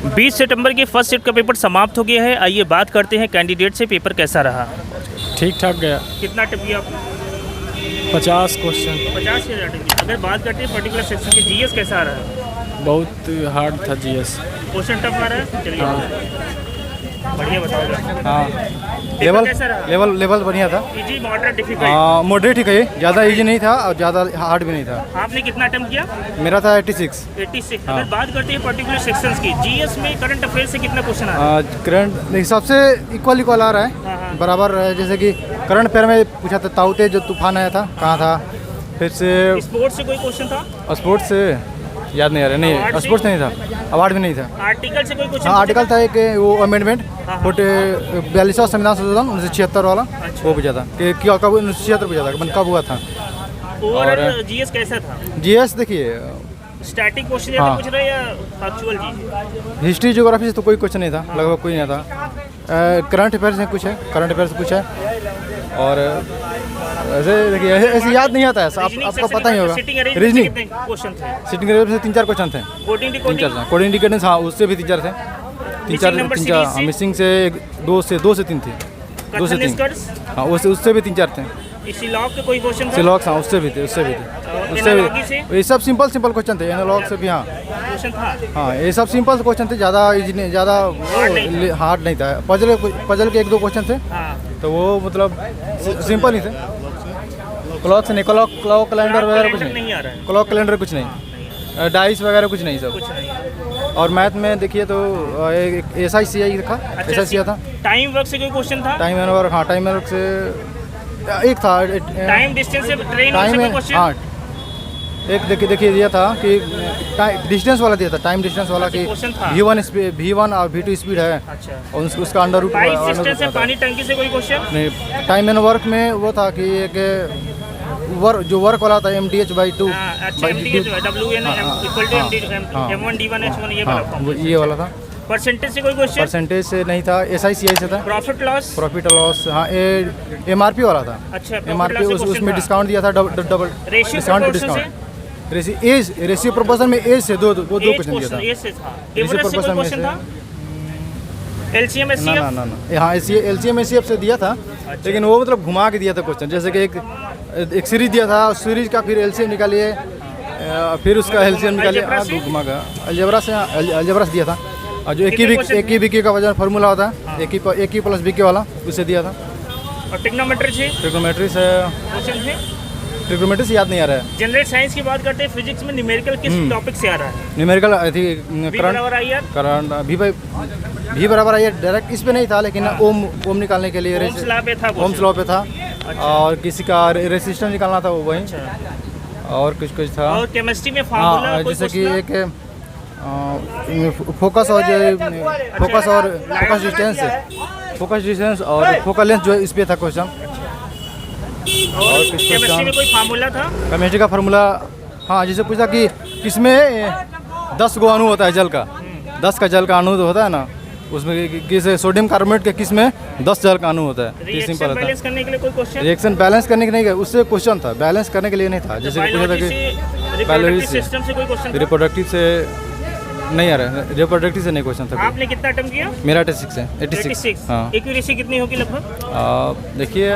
20 सितंबर की first shift का paper समाप्त हो गया है। आइए बात करते हैं कैंडिडेट से, पेपर कैसा रहा। ठीक ठाक गया। कितना अटेम्प्ट किया आपने? 50 क्वेश्चन। 50 के अटेम्प्ट। अगर बात करते हैं पर्टिकुलर सेक्शन के जीएस कैसा आ रहा है? बहुत हार्ड था जीएस। क्वेश्चन टफ आ रहा है? चलिए बढ़िया बताओगे। हाँ, लेवल कैसा रहा? लेवल बढ़िया था। Easy, moderate, difficult? मॉडरेट ही कहिए, ज़्यादा इजी नहीं था और ज़्यादा हार्ड भी नहीं था। आपने कितना अटेम्प्ट किया? मेरा था 86। 86। हाँ। अगर बात करते हैं पर्टिकुलर सेक्शंस की, जीएस में करंट अफेयर से कितना क्वेश्चन आ रहा है? करंट हिसाब से इक्वल आ रहा हाँ, हाँ। है, बराबर है। जैसे कि करंट अफेयर में पूछा था ताउते जो तूफान आया था कहाँ था, फिर से स्पोर्ट्स से कोई क्वेश्चन था? स्पोर्ट्स से याद नहीं आ रहा। नहीं, स्पोर्ट्स नहीं था, अवार्ड भी नहीं था। आर्टिकल से कोई क्वेश्चन? हाँ, आर्टिकल था एक वो अमेंडमेंट हाँ। 42वां संविधान संशोधन 1976 वाला, वो पूछा था कि क्या कब 1976 पूछा था, कब हुआ था। ओवरऑल जीएस कैसा था? जीएस देखिए, स्टैटिक क्वेश्चन हाँ। पूछ रहे हैं या फैक्चुअल चीज? हिस्ट्री ज्योग्राफी से तो कोई क्वेश्चन नहीं था, लगभग कोई नहीं था। करंट अफेयर से कुछ है, करंट अफेयर से कुछ है। और ऐसे देखिए, ऐसे याद नहीं आता है, आपको पता ही होगा। रीजनिंग क्वेश्चन थे? सिटिंग अरेंजमेंट से 3-4 क्वेश्चन थे। कोडिंग कोडिंग डिकेडेंस, हाँ, उससे भी 3-4 थे। 3-4 मिसिंग से 2 से 3 थे। 2 से 3, हाँ, उससे भी 3-4 थे। इसी लॉग के कोई क्वेश्चन था? सिलॉक्स, हाँ, उससे भी थे। एनालॉजी से? ये सब सिंपल क्वेश्चन थे। एनालॉग से भी, हाँ क्वेश्चन था? हाँ, ये सब सिंपल क्वेश्चन थे, ज़्यादा इजी नहीं, ज़्यादा हार्ड नहीं था। पजल के 1-2 क्वेश्चन थे, हाँ। तो वो मतलब सिंपल ही थे। क्लॉक से नहीं, क्लॉक कैलेंडर वगैरह कुछ नहीं आ रहा है? क्लॉक कैलेंडर कुछ नहीं, डाइस वगैरह कुछ नहीं, सब कुछ नहीं। और मैथ में देखिए तो SICI था। अच्छा, SICI था। टाइम वर्क से कोई क्वेश्चन था? टाइम एंड वर्क, हाँ, टाइम एंड वर्क से एक था। टाइम डिस्टेंस से, ट्रेन से टाइम कोई एंड, क्वेश्चन? हाँ, एक देखिए दिया था कि डिस्टेंस वाला दिया था, टाइम डिस्टेंस वाला कि क्वेश्चन था? V1 और V2 स्पीड है, अच्छा। और उसका अंडर रूट पाइप सिस्टम से, पानी टंकी से कोई क्वेश्चन? नहीं। टाइम एंड वर्क में वो था कि एक जो वर्क वाला था MDH/2। अच्छा, MDH WN equal to M1 D1 H1, ये वाला हाँ, ये वाला था। परसेंटेज से कोई क्वेश्चन? परसेंटेज से नहीं था, SICI से था। प्रॉफिट लॉस, हाँ, MRP वाला था। अच्छा, MRP उसमें डिस्काउंट दिया था, डबल डिस्काउंट। रेशियो प्रोपोर्शन में एज से दो क्वेश्चन दिया था। रेशियो प्रोपोर्शन में से LCM SCF? ना, हाँ, LCM SCF से दिया था। लेकिन वो मतलब घुमा के दिया था क्वेश्चन, जैसे कि एक सीरीज दिया था, उस सीरीज का फिर LCM निकालिए, फिर उसका LCM निकालिए, घुमा का अलजेब्रा से दिया था। और जो एक ही BK का वजन फार्मूला होता है, एक ही प्लस BK वाला, उससे दिया था। और ट्रिग्नोमेट्री से क्वेश्चन थे? ट्रिग्नोमेट्री से याद नहीं आ रहा है। जनरल साइंस की बात करते हैं, फिजिक्स में न्यूमेरिकल किस टॉपिक से आ रहा है? न्यूमेरिकल करंट V बराबर IR डायरेक्ट इस पे नहीं था, लेकिन ओम निकालने के लिए ओम्स लॉ पे था। और किसी का रेसिस्टेंस निकालना था, वो वही। और कुछ था। और केमिस्ट्री में फार्मूला कोई जैसे कि एक फोकस डिस्टेंस और फोकल लेंथ, जो इस पे था क्वेश्चन। और केमिस्ट्री में कोई फार्मूला था? केमिस्ट्री का फार्मूला, हाँ, जैसे पूछा कि किसमें 10 गो अणु होता है जल का, 10 का जल का अणु होता है ना, उसमें किस सोडियम कार्बोनेट के किस में 10 जल का अणु होता है। रिएक्शन बैलेंस करने के लिए कोई क्वेश्चन? रिएक्शन बैलेंस करने के नहीं, उससे क्वेश्चन था, बैलेंस करने के लिए नहीं था। जैसे पूछा था कि बायोलॉजी सिस्टम से कोई क्वेश्चन? रिप्रोडक्टिव से नहीं आ रहा है, रिप्रोडक्टिव से नहीं क्वेश्चन था। आपने कितना अटेम्प्ट किया? मेरा 86। हाँ। एक्यूरेसी कितनी होगी लगभग? देखिए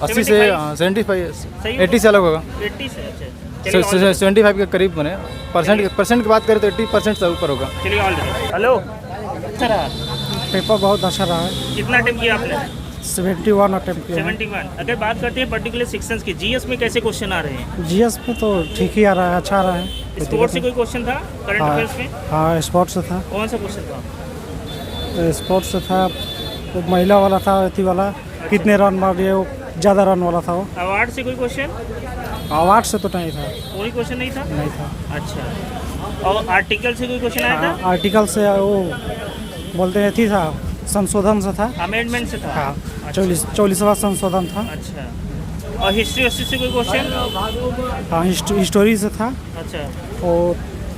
80 से 75, 80 से अलग होगा। 80 से, अच्छा। 75 के करीब बने। परसेंट की बात करें तो 80% से ऊपर होगा। चलिए, ऑल राइट। हेलो, अच्छा रहा पेपर? बहुत अच्छा रहा है। कितना अटेम्प्ट किया आपने? 71 अटेम्प्ट किया। 71। अगर बात करते हैं पर्टिकुलर सेक्शंस की, जीएस में कैसे क्वेश्चन आ रहे हैं? जीएस में तो ठीक ही आ रहा है, अच्छा आ रहा है। स्पोर्ट्स से कोई क्वेश्चन था करंट अफेयर्स में? हाँ, स्पोर्ट्स से था। कौन सा क्वेश्चन था? स्पोर्ट्स से था, वो महिला वाला था, अथी वाला, कितने रन मार दिए, वो ज़्यादा रन वाला था। वो अवार्ड से कोई क्वेश्चन? अवार्ड से तो नहीं था। कोई क्वेश्चन नहीं था? नहीं था। अच्छा। और आर्टिकल से कोई क्वेश्चन आया था? आर्टिकल से वो बोलते हैं थी था, संशोधन से था, अमेंडमेंट से था। हाँ, 44वां संशोधन था। अच्छा। और हिस्ट्री से कोई क्वेश्चन? हाँ, हिस्टोरी से था। अच्छा। और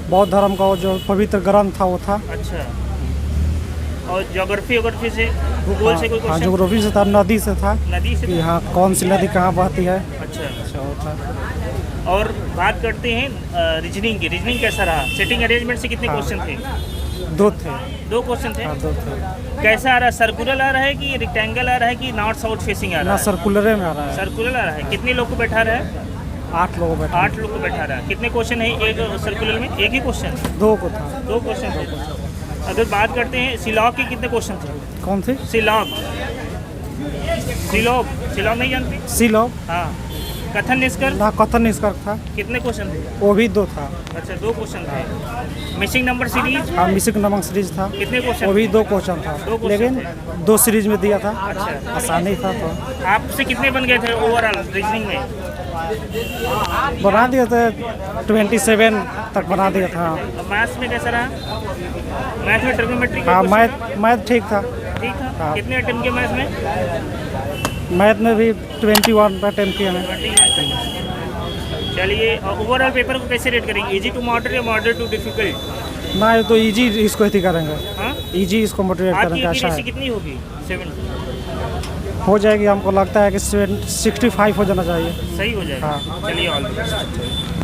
बौद्ध धर्म का जो पवित्र ग्रंथ था, वो था। अच्छा। और ज्योग्राफी से, भूगोल से कोई क्वेश्चन? हाँ, ज्योग्राफी से था, नदी से था, नदी से कि हाँ कौन सी नदी कहाँ बहती है। अच्छा, वो था। और बात करते हैं रीजनिंग की। रीजनिंग कैसा रहा? सेटिंग अरेंजमेंट से कितने क्वेश्चन थे? दो थे। 2 क्वेश्चन थे। हाँ, 2 थे। कैसा आ रहा है, सर्कुलर आ रहा है कि रेक्टेंगल आ रहा है कि नॉर्थ साउथ फेसिंग आ रहा ना है? सर्कुलर में आ रहा है। सर्कुलर आ रहा है। कितने लोग को बैठा रहा है? 8 लोग बैठे। 8 लोग को बैठा रहा है। कितने क्वेश्चन है एक सर्कुलर में? एक ही क्वेश्चन? 2 को था। 2 क्वेश्चन थे। अगर बात करते हैं सिलॉग के कितने क्वेश्चन थे? कौन थे? सिलॉग सिलॉग सिलॉग नहीं जानते? सिलॉग हाँ। कथन निष्कर्ष ना, कथन निष्कर्ष था। कितने क्वेश्चन थे? वो भी 2 था। अच्छा 2 क्वेश्चन थे। मिसिंग नंबर सीरीज हाँ, मिसिंग नंबर सीरीज था। कितने क्वेश्चन? वो भी 2 क्वेश्चन था। 2 क्वेश्चन लेकिन 2 सीरीज में दिया था। अच्छा। आसानी था तो आपसे कितने बन गए थे ओवरऑल रीजनिंग में? बना दिया था। 27 तक बना दिया था। मैथ्स में कैसा रहा? मैथ में ट्रिग्नोमेट्री हाँ, मैथ ठीक था। ठीक था। हाँ। कितने अटेम्प्ट किए मैथ में? मैथ में भी 21 पर अटेम्प्ट किया है। चलिए, ओवरऑल पेपर को कैसे रेट करेंगे? इजी टू मॉडरेट या मॉडरेट टू डिफिकल्ट? ना, ये तो इजी इसको ही करेंगे। हाँ, इजी इसको मोटिवेट आपकी करेंगे। अच्छा एक्यूरेसी है, कितनी होगी? 7 हो जाएगी। हमको लगता है कि 65 हो जाना चाहिए। सही हो जाएगा। हाँ। चलिए ऑल द बेस्ट।